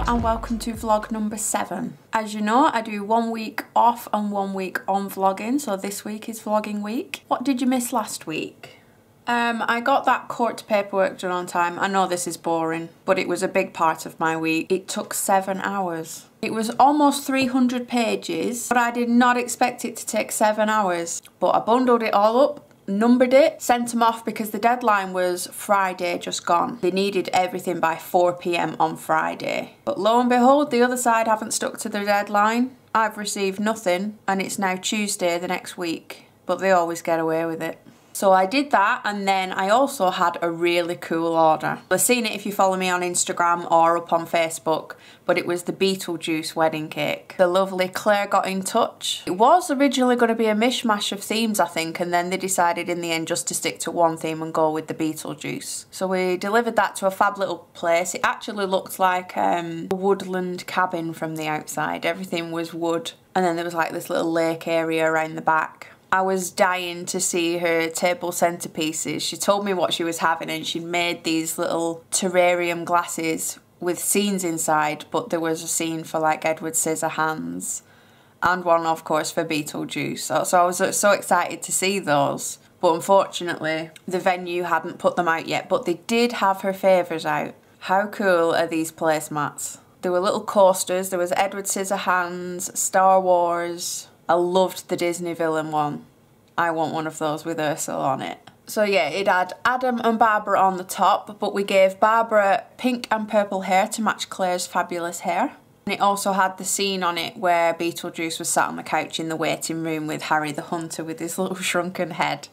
and welcome to vlog number 7. As you know, I do 1 week off and 1 week on vlogging, so this week is vlogging week. What did you miss last week? I got that court paperwork done on time. I know this is boring, but it was a big part of my week. It took 7 hours. It was almost 300 pages, but I did not expect it to take 7 hours. But I bundled it all up, numbered it, sent them off because the deadline was Friday just gone. They needed everything by 4 PM on Friday. But lo and behold, the other side haven't stuck to their deadline. I've received nothing and it's now Tuesday the next week, but they always get away with it. So I did that, and then I also had a really cool order. You've seen it if you follow me on Instagram or up on Facebook, but it was the Beetlejuice wedding cake. The lovely Claire got in touch. It was originally going to be a mishmash of themes, I think, and then they decided in the end just to stick to one theme and go with the Beetlejuice. So we delivered that to a fab little place. It actually looked like a woodland cabin from the outside. Everything was wood, and then there was like this little lake area around the back. I was dying to see her table centerpieces. She told me what she was having and she'd made these little terrarium glasses with scenes inside, but there was a scene for like Edward Scissorhands and one of course for Beetlejuice. So I was so excited to see those, but unfortunately the venue hadn't put them out yet, but they did have her favours out. How cool are these placemats? There were little coasters, there was Edward Scissorhands, Star Wars. I loved the Disney villain one. I want one of those with Ursula on it. So yeah, it had Adam and Barbara on the top, but we gave Barbara pink and purple hair to match Claire's fabulous hair. And it also had the scene on it where Beetlejuice was sat on the couch in the waiting room with Harry the Hunter with his little shrunken head.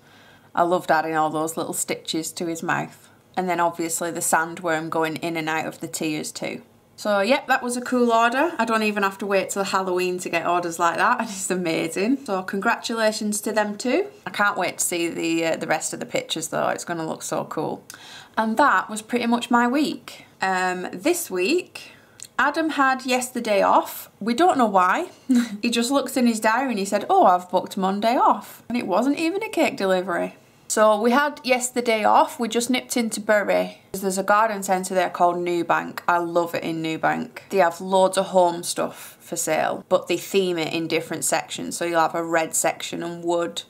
I loved adding all those little stitches to his mouth. And then obviously the sandworm going in and out of the tears too. So yep, that was a cool order. I don't even have to wait till Halloween to get orders like that. It's amazing. So congratulations to them too. I can't wait to see the rest of the pictures though. It's going to look so cool. And that was pretty much my week. This week, Adam had yesterday off. We don't know why. He just looked in his diary and he said, oh, I've booked Monday off. And it wasn't even a cake delivery. So we had yesterday off. We just nipped into Bury. There's a garden centre there called Newbank. I love it in Newbank. They have loads of home stuff for sale, but they theme it in different sections. So you'll have a red section and wood,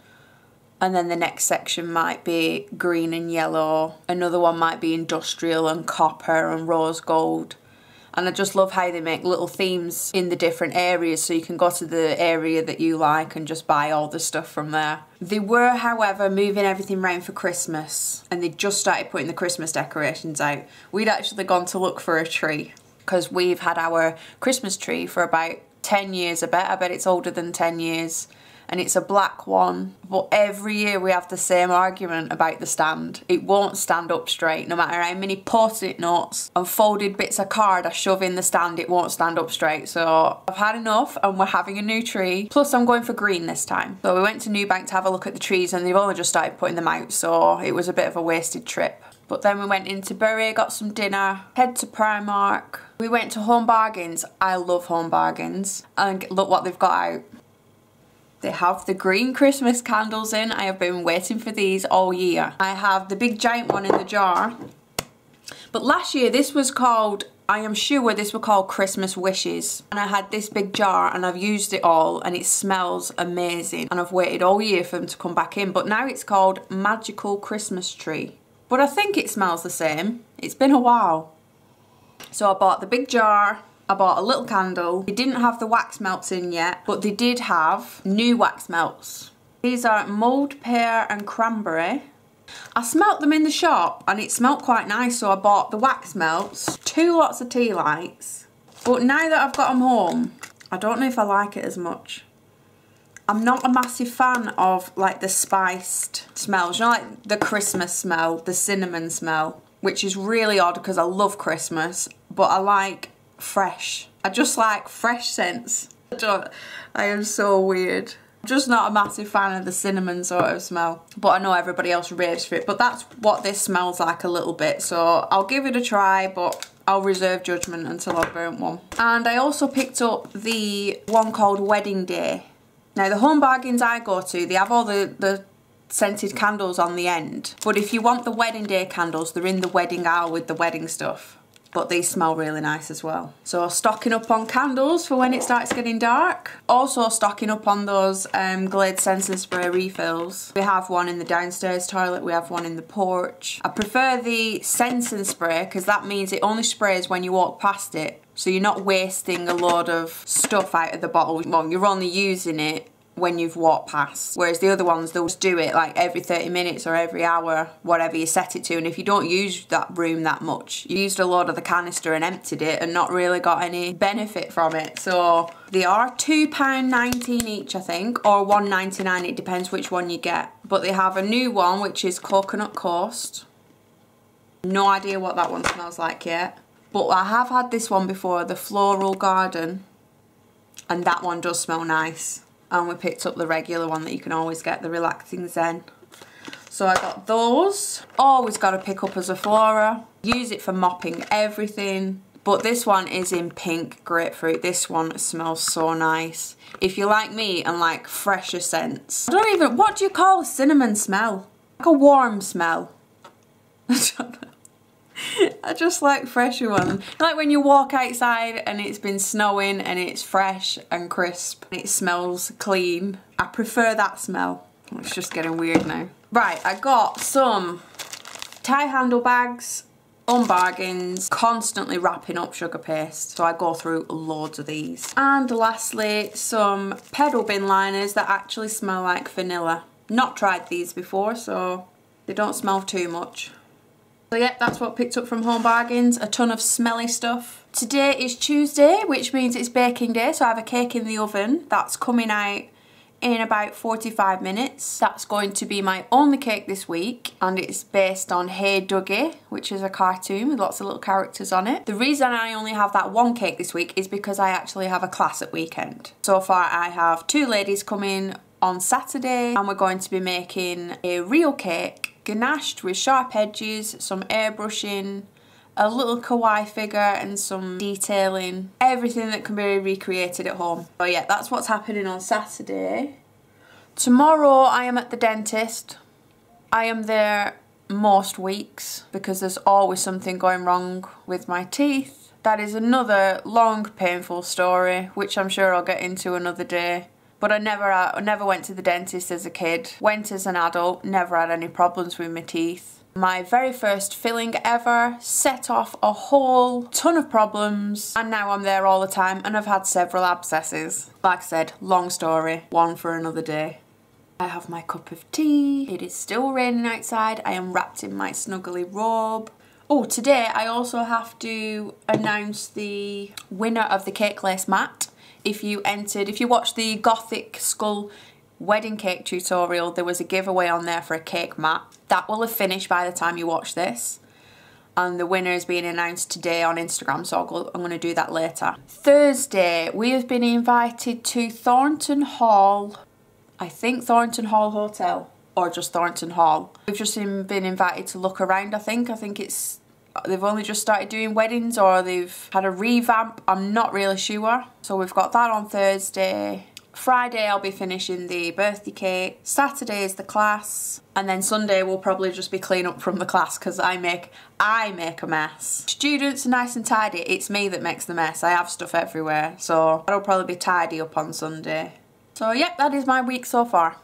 and then the next section might be green and yellow. Another one might be industrial and copper and rose gold. And I just love how they make little themes in the different areas, so you can go to the area that you like and just buy all the stuff from there. They were, however, moving everything round for Christmas, and they just started putting the Christmas decorations out. We'd actually gone to look for a tree because we've had our Christmas tree for about 10 years. I bet it's older than 10 years. And it's a black one, but every year we have the same argument about the stand. It won't stand up straight, no matter how many post-it notes and folded bits of card I shove in the stand, it won't stand up straight. So I've had enough and we're having a new tree. Plus I'm going for green this time. So we went to Newbank to have a look at the trees and they've only just started putting them out, so it was a bit of a wasted trip. But then we went into Bury, got some dinner, head to Primark. We went to Home Bargains. I love Home Bargains. And look what they've got out. They have the green Christmas candles in. I have been waiting for these all year. I have the big giant one in the jar. But last year this was called, I am sure this were called Christmas Wishes. And I had this big jar and I've used it all and it smells amazing. And I've waited all year for them to come back in. But now it's called Magical Christmas Tree. But I think it smells the same. It's been a while. So I bought the big jar. I bought a little candle. They didn't have the wax melts in yet, but they did have new wax melts. These are mulled pear and cranberry. I smelt them in the shop and it smelt quite nice, so I bought the wax melts, 2 lots of tea lights. But now that I've got them home, I don't know if I like it as much. I'm not a massive fan of like the spiced smells, you know, like the Christmas smell, the cinnamon smell, which is really odd because I love Christmas, but I like fresh. I just like fresh scents. I am so weird. I'm just not a massive fan of the cinnamon sort of smell, but I know everybody else raves for it. But that's what this smells like a little bit, so I'll give it a try, but I'll reserve judgment until I've burnt one. And I also picked up the one called Wedding Day. Now the Home Bargains I go to, they have all the scented candles on the end, but if you want the Wedding Day candles, they're in the wedding aisle with the wedding stuff. but these smell really nice as well. So stocking up on candles for when it starts getting dark. Also stocking up on those Glade Scents and Spray refills. We have one in the downstairs toilet, we have one in the porch. I prefer the Scents and Spray because that means it only sprays when you walk past it. So you're not wasting a load of stuff out of the bottle. Well, you're only using it when you've walked past. Whereas the other ones, they'll just do it like every 30 minutes or every hour, whatever you set it to. And if you don't use that room that much, you used a load of the canister and emptied it and not really got any benefit from it. So they are £2.19 each, I think, or £1.99. It depends which one you get. But they have a new one, which is Coconut Coast. No idea what that one smells like yet. But I have had this one before, the Floral Garden, and that one does smell nice. And we picked up the regular one that you can always get, the Relaxing Zen. So I got those. Always got to pick up a Zaflora. Use it for mopping everything. But this one is in pink grapefruit. This one smells so nice. If you like me and like fresher scents. What do you call a cinnamon smell? Like a warm smell. I don't know. I just like fresher ones. Like when you walk outside and it's been snowing and it's fresh and crisp and it smells clean. I prefer that smell. It's just getting weird now. Right, I got some tie handle bags, unbargains, constantly wrapping up sugar paste. So I go through loads of these. And lastly, some pedal bin liners that actually smell like vanilla. Not tried these before, so they don't smell too much. So yeah, that's what I picked up from Home Bargains, a ton of smelly stuff. Today is Tuesday, which means it's baking day, so I have a cake in the oven that's coming out in about 45 minutes. That's going to be my only cake this week, and it's based on Hey Dougie, which is a cartoon with lots of little characters on it. The reason I only have that one cake this week is because I actually have a class at weekend. So far I have 2 ladies coming on Saturday, and we're going to be making a real cake, ganached with sharp edges, some airbrushing, a little kawaii figure and some detailing. Everything that can be recreated at home. So yeah, that's what's happening on Saturday. Tomorrow I am at the dentist. I am there most weeks because there's always something going wrong with my teeth. That is another long, painful story, which I'm sure I'll get into another day. But I never went to the dentist as a kid. Went as an adult, never had any problems with my teeth. My very first filling ever set off a whole ton of problems, and now I'm there all the time and I've had several abscesses. Like I said, long story, one for another day. I have my cup of tea. It is still raining outside. I am wrapped in my snuggly robe. Oh, today I also have to announce the winner of the cake lace mat. If you watched the Gothic Skull wedding cake tutorial, there was a giveaway on there for a cake mat. That will have finished by the time you watch this. And the winner is being announced today on Instagram, so I'm going to do that later. Thursday, we have been invited to Thornton Hall. I think Thornton Hall Hotel, or just Thornton Hall. We've just been invited to look around, I think. I think they've only just started doing weddings, or they've had a revamp. I'm not really sure. So we've got that on Thursday. Friday I'll be finishing the birthday cake. Saturday is the class. And then Sunday will probably just be clean up from the class because I make a mess. Students are nice and tidy. It's me that makes the mess. I have stuff everywhere. So that'll probably be tidy up on Sunday. So yep, that is my week so far.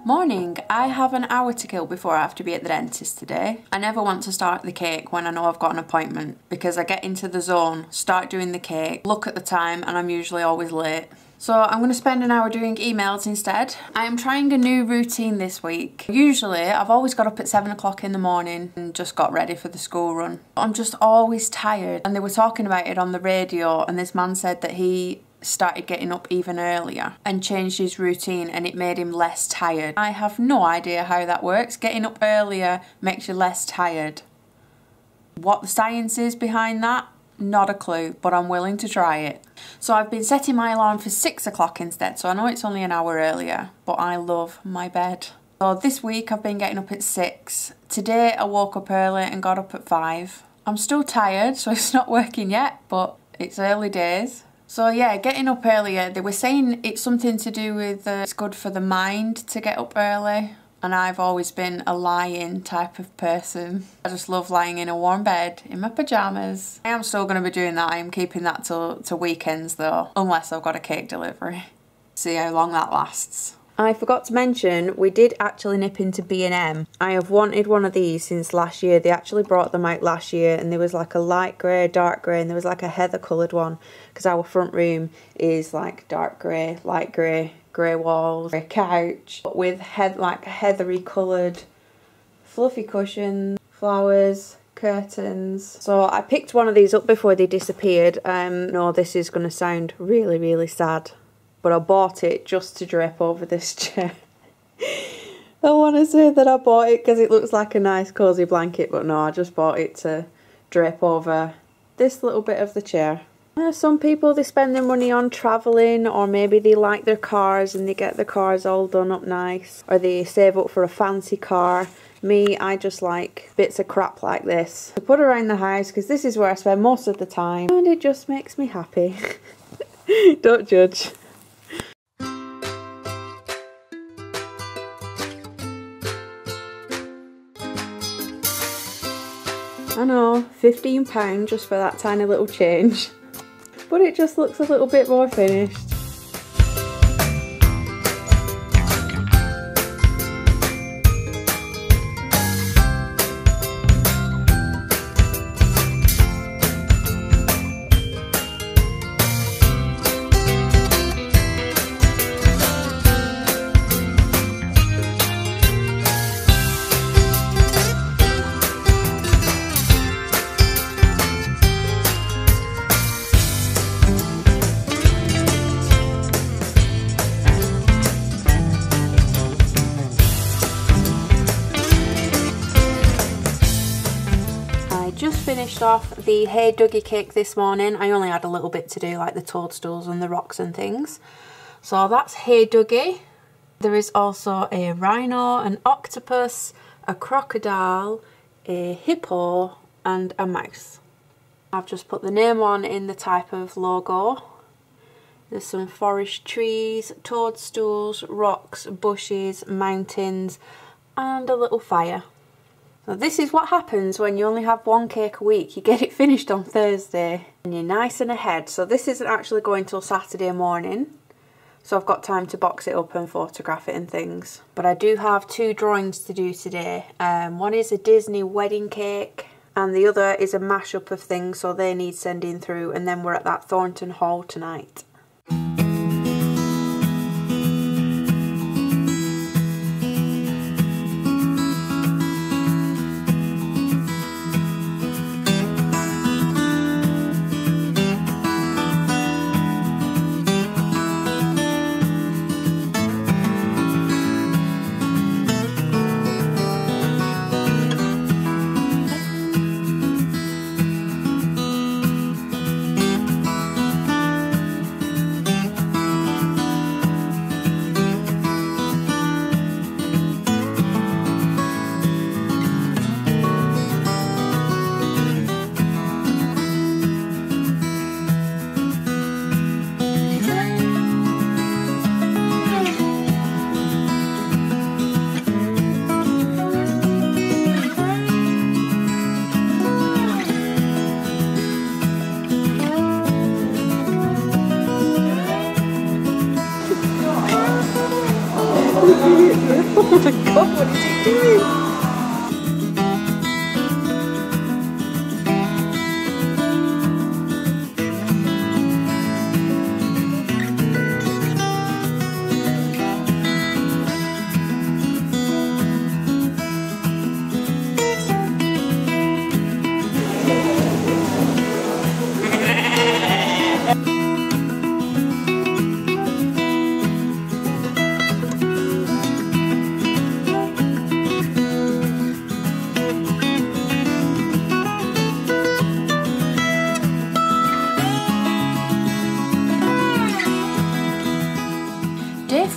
Morning. I have an hour to kill before I have to be at the dentist today. I never want to start the cake when I know I've got an appointment because I get into the zone, start doing the cake, look at the time, and I'm usually always late. So I'm going to spend an hour doing emails instead. I am trying a new routine this week. Usually I've always got up at 7 o'clock in the morning and just got ready for the school run. I'm just always tired, and they were talking about it on the radio, and this man said that he started getting up even earlier and changed his routine and it made him less tired. I have no idea how that works. Getting up earlier makes you less tired. What the science is behind that, Not a clue, but I'm willing to try it. So I've been setting my alarm for 6 o'clock instead, so I know it's only an hour earlier, but I love my bed. So this week I've been getting up at 6. Today I woke up early and got up at 5. I'm still tired, so it's not working yet, but it's early days. So yeah, getting up earlier, they were saying it's something to do with it's good for the mind to get up early. And I've always been a lying type of person. I just love lying in a warm bed in my pyjamas. I am still going to be doing that. I am keeping that to weekends though, unless I've got a cake delivery. See how long that lasts. I forgot to mention, we did actually nip into B&M. I have wanted one of these since last year. They actually brought them out last year, and there was like a light grey, dark grey, and there was like a heather coloured one, because our front room is like dark grey, light grey, grey walls, grey couch, but with like heathery coloured fluffy cushions, flowers, curtains. So I picked one of these up before they disappeared. No, this is going to sound really, really sad, but I bought it just to drape over this chair. I want to say that I bought it because it looks like a nice cosy blanket, but no, I just bought it to drape over this little bit of the chair. Some people, they spend their money on travelling, or maybe they like their cars and they get their cars all done up nice, or they save up for a fancy car. Me, I just like bits of crap like this to put around the house, because this is where I spend most of the time and it just makes me happy. Don't judge. I know, £15 just for that tiny little change. But it just looks a little bit more finished. Just finished off the Hey Dougie cake this morning. I only had a little bit to do, like the toadstools and the rocks and things. So that's Hey Dougie. There is also a rhino, an octopus, a crocodile, a hippo and a mouse. I've just put the name on in the type of logo. There's some forest trees, toadstools, rocks, bushes, mountains and a little fire. So this is what happens when you only have one cake a week. You get it finished on Thursday and you're nice and ahead. So this isn't actually going till Saturday morning, so I've got time to box it up and photograph it and things. But I do have 2 drawings to do today. One is a Disney wedding cake and the other is a mashup of things, so they need sending through, and then we're at that Thornton Hall tonight. Oh my god, what is he doing?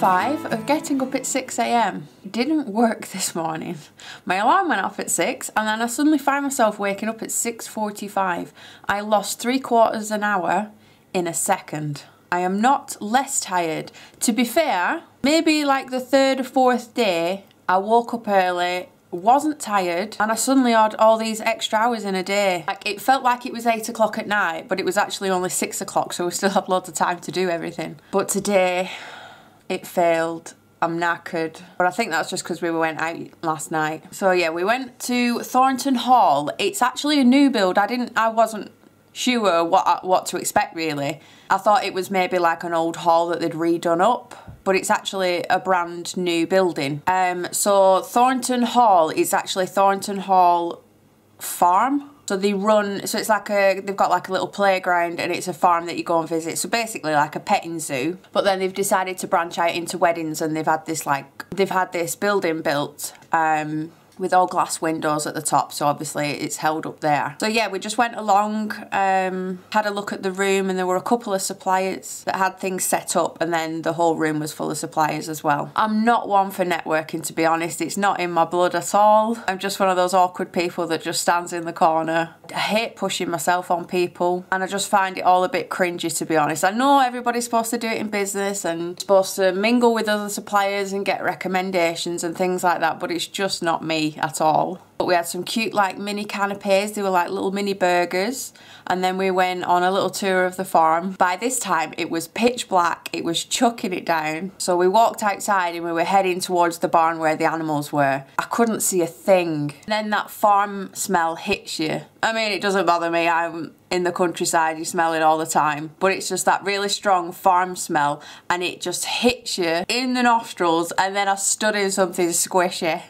5 of getting up at 6 AM didn't work this morning. My alarm went off at 6 and then I suddenly find myself waking up at 6:45. I lost 3/4 an hour in a second. I am not less tired. To be fair, maybe like the 3rd or 4th day, I woke up early, wasn't tired, and I suddenly had all these extra hours in a day. Like, it felt like it was 8 o'clock at night, but it was actually only 6 o'clock, so we still have loads of time to do everything. But today, it failed. I'm knackered. But I think that's just because we went out last night. So yeah, we went to Thornton Hall. It's actually a new build. I wasn't sure what to expect really. I thought it was maybe like an old hall that they'd redone up, but it's actually a brand new building. So Thornton Hall is actually Thornton Hall Farm. So it's like they've got like a little playground and it's a farm that you go and visit. So basically like a petting zoo. But then they've decided to branch out into weddings and they've had this building built with all glass windows at the top, so obviously it's held up there. So yeah, we just went along, had a look at the room, and there were a couple of suppliers that had things set up, and then the whole room was full of suppliers as well. I'm not one for networking, to be honest. It's not in my blood at all. I'm just one of those awkward people that just stands in the corner. I hate pushing myself on people, and I just find it all a bit cringy, to be honest. I know everybody's supposed to do it in business and supposed to mingle with other suppliers and get recommendations and things like that, but it's just not me at all. But we had some cute like mini canapes. They were like little mini burgers, and then we went on a little tour of the farm. By this time it was pitch black, it was chucking it down, so we walked outside and we were heading towards the barn where the animals were. I couldn't see a thing. Then that farm smell hits you. I mean, it doesn't bother me, I'm in the countryside, you smell it all the time, but it's just that really strong farm smell and it just hits you in the nostrils, and then I stood in something squishy.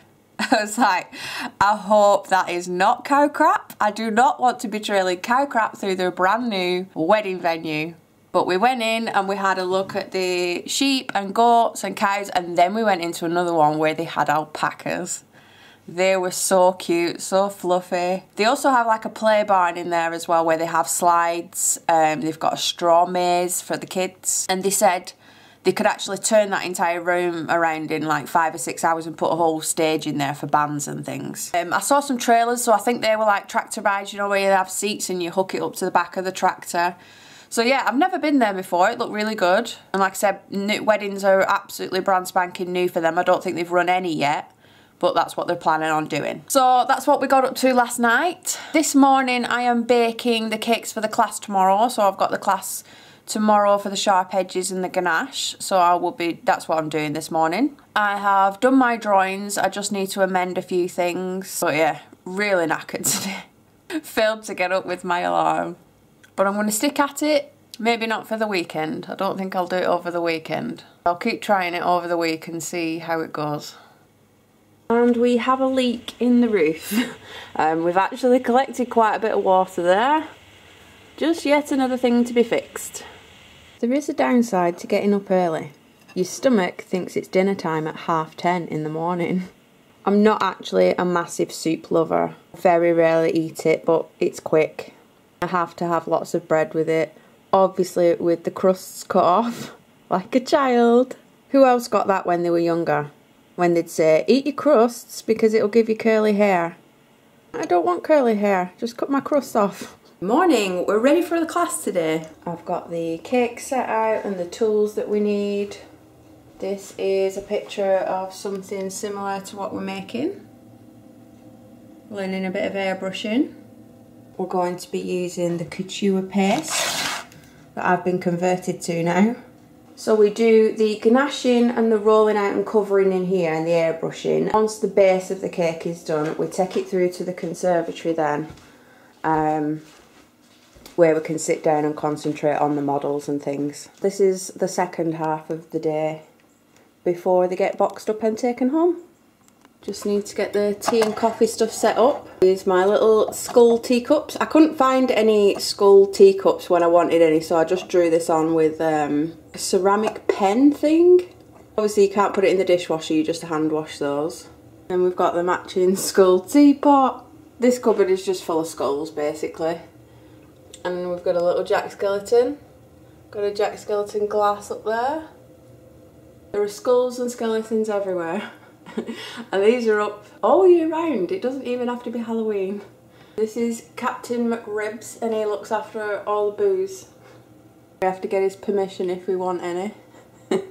I was like, I hope that is not cow crap. I do not want to be trailing cow crap through their brand new wedding venue. But we went in and we had a look at the sheep and goats and cows, and then we went into another one where they had alpacas. They were so cute, so fluffy. They also have like a play barn in there as well where they have slides. They've got a straw maze for the kids, and they said they could actually turn that entire room around in like 5 or 6 hours and put a whole stage in there for bands and things. I saw some trailers, so I think they were like tractor rides, you know, where you have seats and you hook it up to the back of the tractor. So yeah, I've never been there before. It looked really good. And like I said, weddings are absolutely brand spanking new for them. I don't think they've run any yet, but that's what they're planning on doing. So that's what we got up to last night. This morning I am baking the cakes for the class tomorrow. So I've got the class tomorrow for the sharp edges and the ganache, so that's what I'm doing this morning. I have done my drawings, I just need to amend a few things. But yeah, really knackered today. Failed to get up with my alarm. But I'm going to stick at it, maybe not for the weekend. I don't think I'll do it over the weekend. I'll keep trying it over the week and see how it goes. And we have a leak in the roof. We've actually collected quite a bit of water there. Just yet another thing to be fixed. There is a downside to getting up early. Your stomach thinks it's dinner time at 10:30 in the morning. I'm not actually a massive soup lover. Very rarely eat it, but it's quick. I have to have lots of bread with it. Obviously with the crusts cut off, like a child. Who else got that when they were younger? When they'd say, eat your crusts because it'll give you curly hair. I don't want curly hair, just cut my crusts off. Morning, we're ready for the class today. I've got the cake set out and the tools that we need. This is a picture of something similar to what we're making. Learning a bit of airbrushing. We're going to be using the couture paste that I've been converted to now. So we do the ganaching and the rolling out and covering in here and the airbrushing. Once the base of the cake is done, we take it through to the conservatory then. Where we can sit down and concentrate on the models and things. This is the second half of the day before they get boxed up and taken home. Just need to get the tea and coffee stuff set up. These are my little skull teacups. I couldn't find any skull teacups when I wanted any, so I just drew this on with a ceramic pen thing. Obviously you can't put it in the dishwasher, you just hand wash those. And we've got the matching skull teapot. This cupboard is just full of skulls basically. And we've got a little Jack Skeleton. Got a Jack Skeleton glass up there. There are skulls and skeletons everywhere. And these are up all year round. It doesn't even have to be Halloween. This is Captain McRibs and he looks after all the booze. We have to get his permission if we want any. It's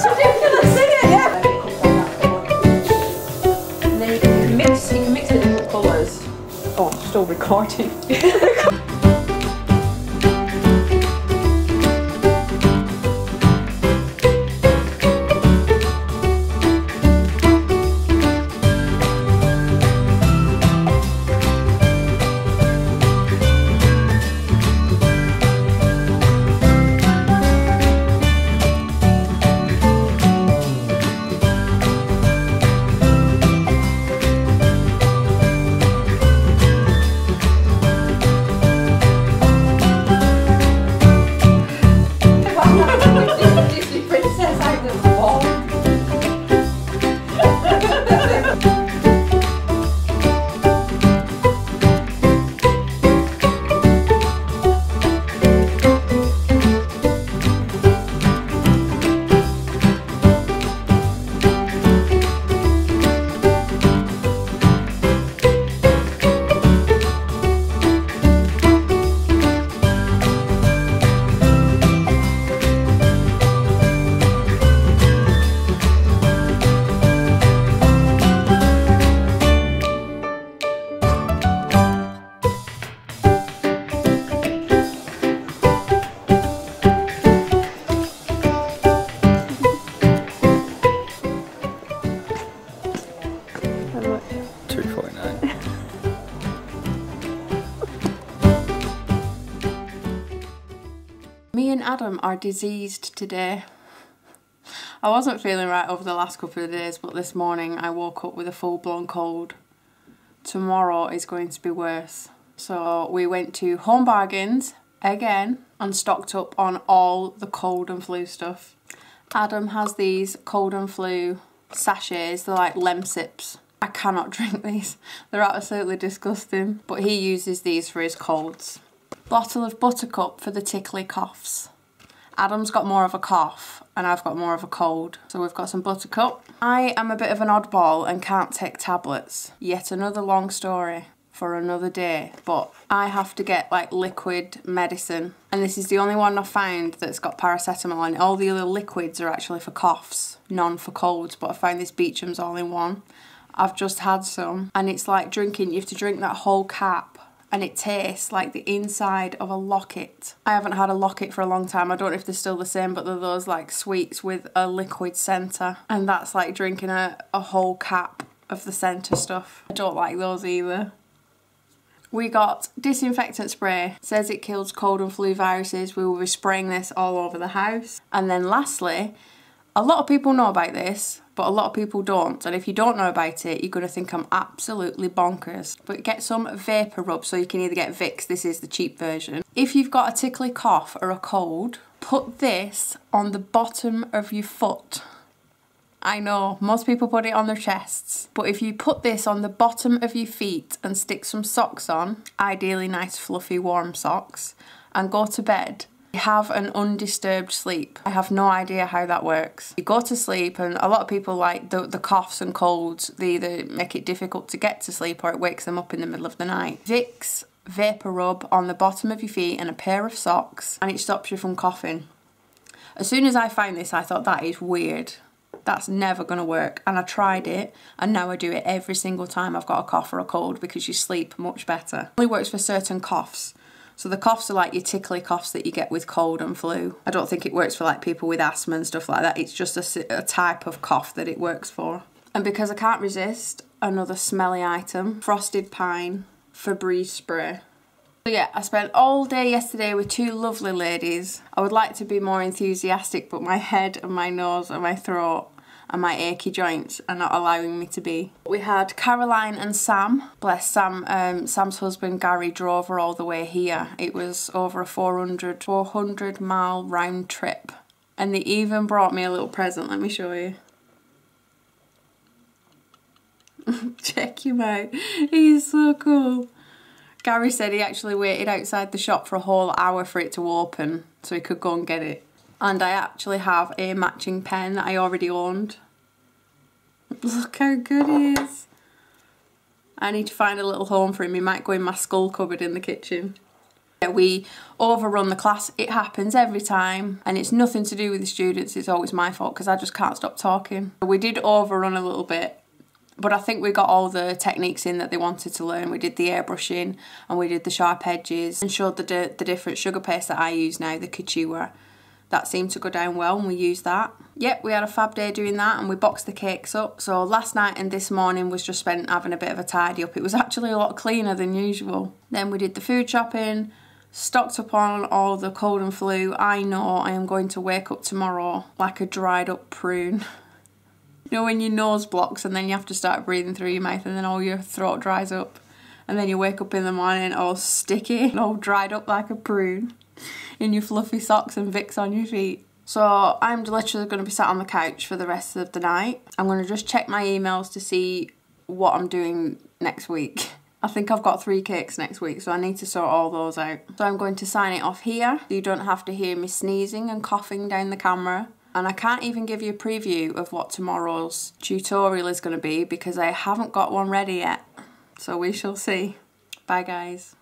ridiculous, isn't it? Yeah. And then you can mix the different colours. Oh, I'm still recording. Me and Adam are diseased today. I wasn't feeling right over the last couple of days, but this morning I woke up with a full-blown cold. Tomorrow is going to be worse. So we went to Home Bargains again and stocked up on all the cold and flu stuff. Adam has these cold and flu sachets, they're like Lemsips. I cannot drink these, they're absolutely disgusting, but he uses these for his colds. Bottle of Buttercup for the tickly coughs. Adam's got more of a cough and I've got more of a cold, so we've got some Buttercup. I am a bit of an oddball and can't take tablets. Yet another long story for another day, but I have to get like liquid medicine, and this is the only one I've found that's got paracetamol in it. All the other liquids are actually for coughs, none for colds, but I found this Beecham's all in one. I've just had some and it's like drinking, you have to drink that whole cap. And it tastes like the inside of a locket. I haven't had a locket for a long time. I don't know if they're still the same, but they're those like sweets with a liquid centre. And that's like drinking a whole cap of the centre stuff. I don't like those either. We got Disinfectant Spray. It says it kills cold and flu viruses. We will be spraying this all over the house. And then lastly, a lot of people know about this, but a lot of people don't. And if you don't know about it, you're going to think I'm absolutely bonkers. But get some vapor rub, so you can either get Vicks, this is the cheap version. If you've got a tickly cough or a cold, put this on the bottom of your foot. I know, most people put it on their chests. But if you put this on the bottom of your feet and stick some socks on, ideally nice fluffy warm socks, and go to bed, have an undisturbed sleep. I have no idea how that works. You go to sleep, and a lot of people like the coughs and colds, they either make it difficult to get to sleep or it wakes them up in the middle of the night. Vicks vapor rub on the bottom of your feet and a pair of socks, and it stops you from coughing. As soon as I found this, I thought that is weird. That's never going to work, and I tried it and now I do it every single time I've got a cough or a cold because you sleep much better. It only works for certain coughs. So the coughs are like your tickly coughs that you get with cold and flu. I don't think it works for like people with asthma and stuff like that. It's just a type of cough that it works for. And because I can't resist another smelly item, frosted pine Febreze spray. So yeah, I spent all day yesterday with two lovely ladies. I would like to be more enthusiastic, but my head and my nose and my throat and my achy joints are not allowing me to be. We had Caroline and Sam. Bless Sam, Sam's husband Gary drove her all the way here. It was over a 400 mile round trip. And they even brought me a little present, let me show you. Check him out, he is so cool. Gary said he actually waited outside the shop for a whole hour for it to open so he could go and get it. And I actually have a matching pen that I already owned. Look how good he is. I need to find a little home for him. He might go in my skull cupboard in the kitchen. Yeah, we overrun the class. It happens every time, and it's nothing to do with the students. It's always my fault because I just can't stop talking. We did overrun a little bit, but I think we got all the techniques in that they wanted to learn. We did the airbrushing and we did the sharp edges and showed the different sugar paste that I use now, the Kachua. That seemed to go down well and we used that. Yep, we had a fab day doing that and we boxed the cakes up. So last night and this morning was just spent having a bit of a tidy up. It was actually a lot cleaner than usual. Then we did the food shopping, stocked up on all the cold and flu. I know I am going to wake up tomorrow like a dried up prune. You know when your nose blocks and then you have to start breathing through your mouth and then all your throat dries up. And then you wake up in the morning all sticky and all dried up like a prune in your fluffy socks and Vicks on your feet. So I'm literally going to be sat on the couch for the rest of the night. I'm going to just check my emails to see what I'm doing next week. I think I've got 3 cakes next week, so I need to sort all those out. So I'm going to sign it off here so you don't have to hear me sneezing and coughing down the camera. And I can't even give you a preview of what tomorrow's tutorial is going to be because I haven't got one ready yet. So we shall see. Bye guys.